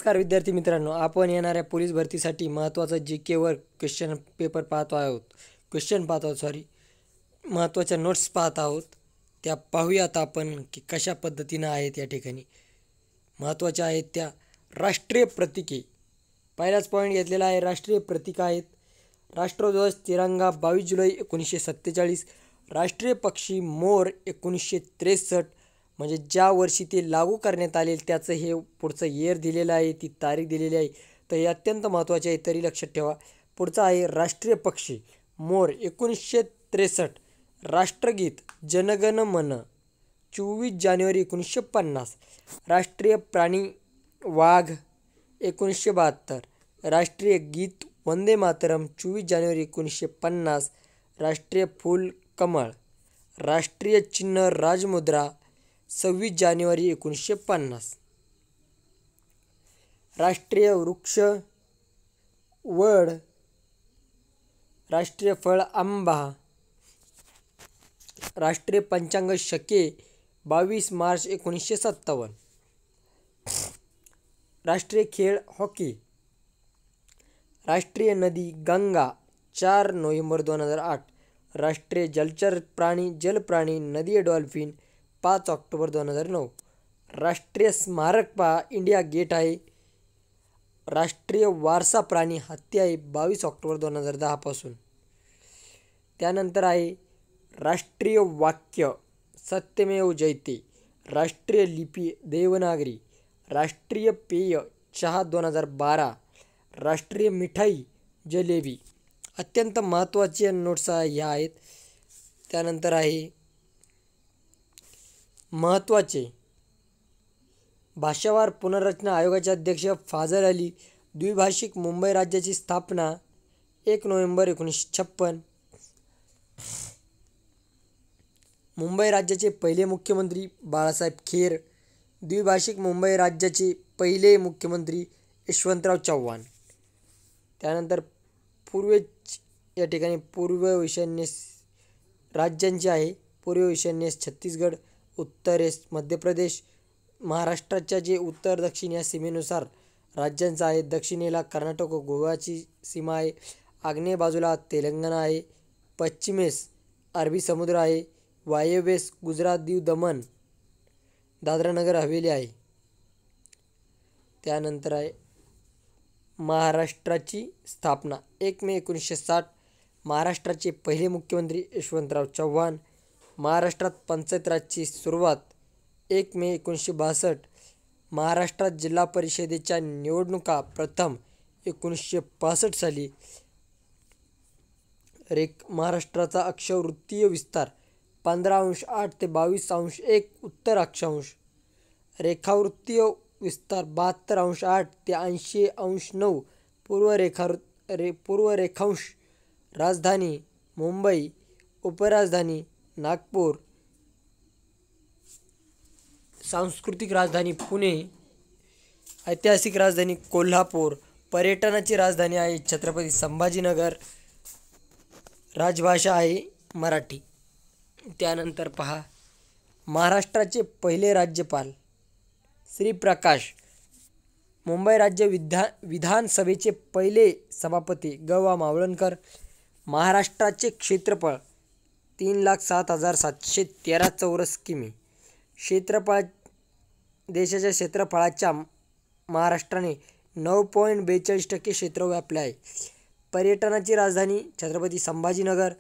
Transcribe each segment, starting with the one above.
नमस्कार विद्यार्थी मित्रांनो, आपण येणाऱ्या पोलीस भरतीसाठी महत्त्वाचा जी वर क्वेश्चन पेपर पाहत आहोत. महत्त्वाच्या नोट्स पाहत आहोत. त्या पाहूयात आपण की कशा पद्धतीनं आहेत. या ठिकाणी महत्त्वाच्या आहेत त्या राष्ट्रीय प्रतीके. पहिलाच पॉईंट घेतलेला आहे. राष्ट्रीय प्रतीक आहेत राष्ट्रध्वज तिरंगा 22 जुलै 1947, राष्ट्रीय पक्षी मोर 1963, म्हणजे ज्या वर्षी ते लागू करण्यात आले त्याचं हे पुढचं इयर दिलेलं आहे, ती तारीख दिलेली आहे. तर हे अत्यंत महत्त्वाचे आहे, तरी लक्षात ठेवा. पुढचं आहे राष्ट्रीय पक्षी मोर 1963, राष्ट्रगीत जनगण मन 24 जानेवारी 1950, राष्ट्रीय प्राणी वाघ 1972, राष्ट्रीय गीत वंदे मातरम 24 जानेवारी 1950, राष्ट्रीय फूल कमळ, राष्ट्रीय चिन्ह राजमुद्रा 26 जानेवारी 1950, राष्ट्रीय वृक्ष वड, राष्ट्रीय फळ आंबा, राष्ट्रीय पंचांग शके 22 मार्च 1957, राष्ट्रीय खेळ हॉकी, राष्ट्रीय नदी गंगा 4 नोव्हेंबर 2008, राष्ट्रीय जलचर प्राणी जलप्राणी नदी डॉल्फिन 5 ऑक्टोबर 2009, राष्ट्रीय स्मारक इंडिया गेट आहे. राष्ट्रीय वारसा प्राणी हत्ती आहे 22 ऑक्टोबर 2010 पासून. त्यानंतर आहे राष्ट्रीय वाक्य सत्यमेव जयते, राष्ट्रीय लिपी देवनागरी, राष्ट्रीय पेय चहा 2012, राष्ट्रीय मिठाई जलेबी. अत्यंत महत्त्वाचे नोट्स ह्या आहेत. त्यानंतर आहे महत्त्वाचे भाषावार पुनर्रचना आयोगाचे अध्यक्ष फाजल अली. द्विभाषिक मुंबई राज्याची स्थापना 1 नोव्हेंबर 1956. मुंबई राज्याचे पहिले मुख्यमंत्री बाळासाहेब खेर. द्विभाषिक मुंबई राज्याचे पहिले मुख्यमंत्री यशवंतराव चव्हाण. त्यानंतर या ठिकाणी पूर्व ईशान्य राज्यांचे आहे. पूर्व ईशान्य छत्तीसगड, उत्तरेस मध्य प्रदेश, महाराष्ट्राच्या जे उत्तर दक्षिण या सीमेनुसार राज्यांचा आहे. दक्षिणेला कर्नाटक व गोव्याची सीमा आहे. आग्नेय बाजूला तेलंगणा आहे. पश्चिमेस अरबी समुद्र आहे. वायव्येस गुजरात, दीव, दमण, दादरा नगर हवेली आहे. त्यानंतर आहे महाराष्ट्राची स्थापना 1 मे 1960. महाराष्ट्राचे पहिले मुख्यमंत्री यशवंतराव चव्हाण. महाराष्ट्रात पंचायत राजची सुरुवात 1 मे 1962. महाराष्ट्रात जिल्हा परिषदेच्या निवडणुका प्रथम 1965 साली. महाराष्ट्राचा अक्षवृत्तीय विस्तार 15.8 ते 22.1 उत्तर अक्षांश. रेखावृत्तीय विस्तार 72.8 ते 80.9 पूर्व रेखांश. राजधानी मुंबई, उपराजधानी नागपूर, सांस्कृतिक राजधानी पुणे, ऐतिहासिक राजधानी कोल्हापूर, पर्यटनाची राजधानी आहे छत्रपती संभाजीनगर, राजभाषा आहे मराठी. त्यानंतर पहा महाराष्ट्राचे पहिले राज्यपाल श्री प्रकाश. मुंबई राज्य विधानसभेचे पहिले सभापती ग वा मावळणकर. महाराष्ट्राचे क्षेत्रफळ 3,07,713 चौरस किमी. देशाच्या क्षेत्रफळाच्या महाराष्ट्राने 9.42% क्षेत्र व्यापले आहे. पर्यटनाची राजधानी छत्रपती संभाजीनगर.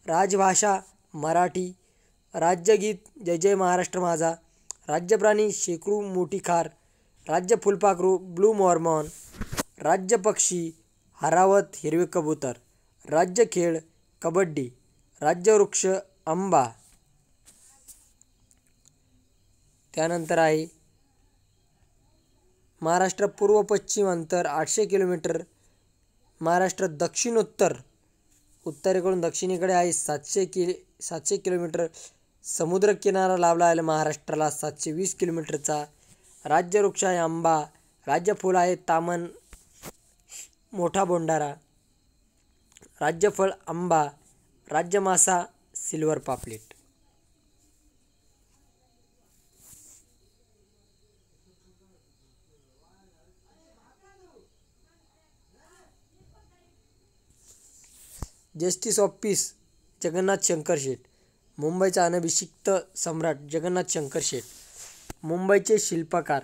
राजभाषा मराठी. राज्यगीत जय जय महाराष्ट्र माझा. राज्यप्राणी शेकरू मोठी खार. राज्य फुलपाखरू ब्लू मॉर्मॉन. राज्य पक्षी हरावत हिरवे कबूतर. राज्य खेळ कबड्डी. राज्य वृक्ष आंबा. त्यानंतर आहे महाराष्ट्र पूर्व पश्चिम अंतर 800 किलोमीटर. महाराष्ट्र उत्तरेकडून दक्षिणेकडे आहे 700 किलोमीटर. समुद्रकिनारा लाभला आहे महाराष्ट्राला 720 किलोमीटरचा. राज्य वृक्ष आहे आंबा. राज्य फूल आहे तामन मोठा बोंडारा. राज्य फळ आंबा. राज्य मासा सिल्वर पापलेट. Justice of peace Jagannath Shankar Sheth. मुंबईचा अनभिषिक्त सम्राट जगन्नाथ शंकर शेठ. मुंबईचे शिल्पकार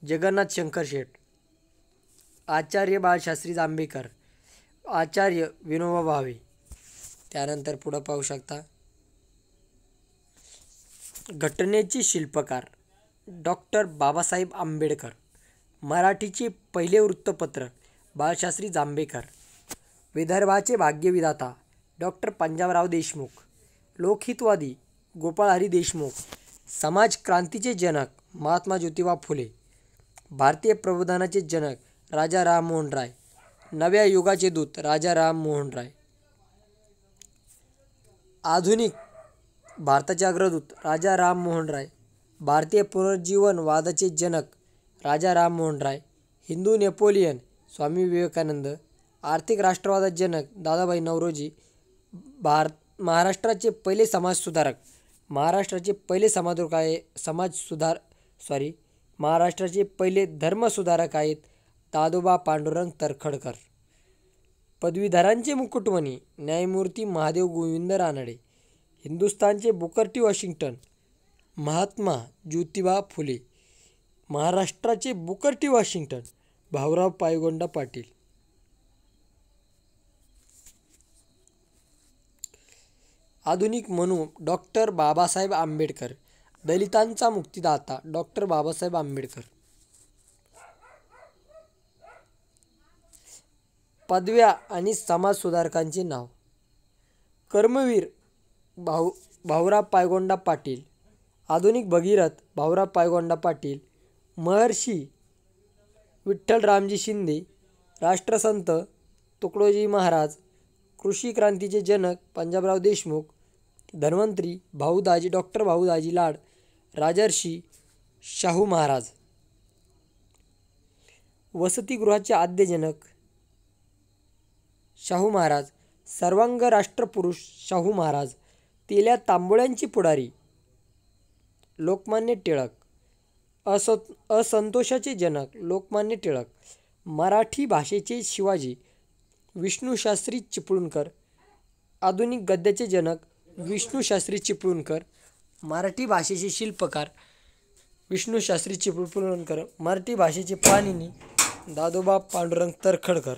जगन्नाथ शंकर शेठ. आचार्य बाळशास्त्री जांभेकर. आचार्य विनोबा भावे. त्यानंतर पुढं पाहू शकता घटनेचे शिल्पकार डॉक्टर बाबासाहेब आंबेडकर. मराठीचे पहिले वृत्तपत्र बाळशास्त्री जांभेकर. विदर्भाचे भाग्यविधाता डॉक्टर पंजाबराव देशमुख. लोकहितवादी गोपाळ हरी देशमुख. समाज क्रांतीचे जनक महात्मा ज्योतिबा फुले. भारतीय प्रबोधनाचे जनक राजा राममोहन राय. नव्या युगाचे दूत राजा राममोहन राय. आधुनिक भारताचे अग्रदूत राजा राममोहन राय. भारतीय पुनरुज्जीवनवादाचे जनक राजा राममोहन राय. हिंदू नेपोलियन स्वामी विवेकानंद. आर्थिक राष्ट्रवादाचे जनक दादाभाई नौरोजी. महाराष्ट्राचे पहिले समाजसुधारक महाराष्ट्राचे पहिले धर्मसुधारक आहेत दादोबा पांडुरंग तर्खडकर. पदवीधरांचे मुकुटमणी न्यायमूर्ती महादेव गोविंद रानडे. हिंदुस्थानचे Booker T Washington Mahatma Jyotiba Phule. महाराष्ट्राचे Booker T Washington Bhaurao Paygonda Patil. आधुनिक म्हणू डॉक्टर बाबासाहेब आंबेडकर. दलितांचा मुक्तिदाता डॉक्टर बाबासाहेब आंबेडकर. पदव्या आणि समाजसुधारकांचे नाव. कर्मवीर भाऊराव पायगोंडा पाटील. आधुनिक भगीरथ भाऊराव पायगोंडा पाटील. महर्षी विठ्ठलरामजी शिंदे. राष्ट्रसंत तुकडोजी महाराज. कृषी क्रांतीचे जनक पंजाबराव देशमुख. धन्वंतरी भाऊदाजी डॉक्टर भाऊदाजी लाड. राजर्षी शाहू महाराज. वसतिगृहाचे आद्यजनक शाहू महाराज. सर्वांग राष्ट्रपुरुष शाहू महाराज. तेल्या तांबोळ्यांची पुढारी लोकमान्य टिळक. असंतोषाचे जनक लोकमान्य टिळक. मराठी भाषेचे शिवाजी विष्णुशास्त्री चिपळूणकर. आधुनिक गद्याचे जनक विष्णुशास्त्री चिपळूणकर. मराठी भाषेचे शिल्पकार विष्णुशास्त्री चिपळूणकर. मराठी भाषेचे पाणिनी दादोबा पांडुरंग तर्खडकर.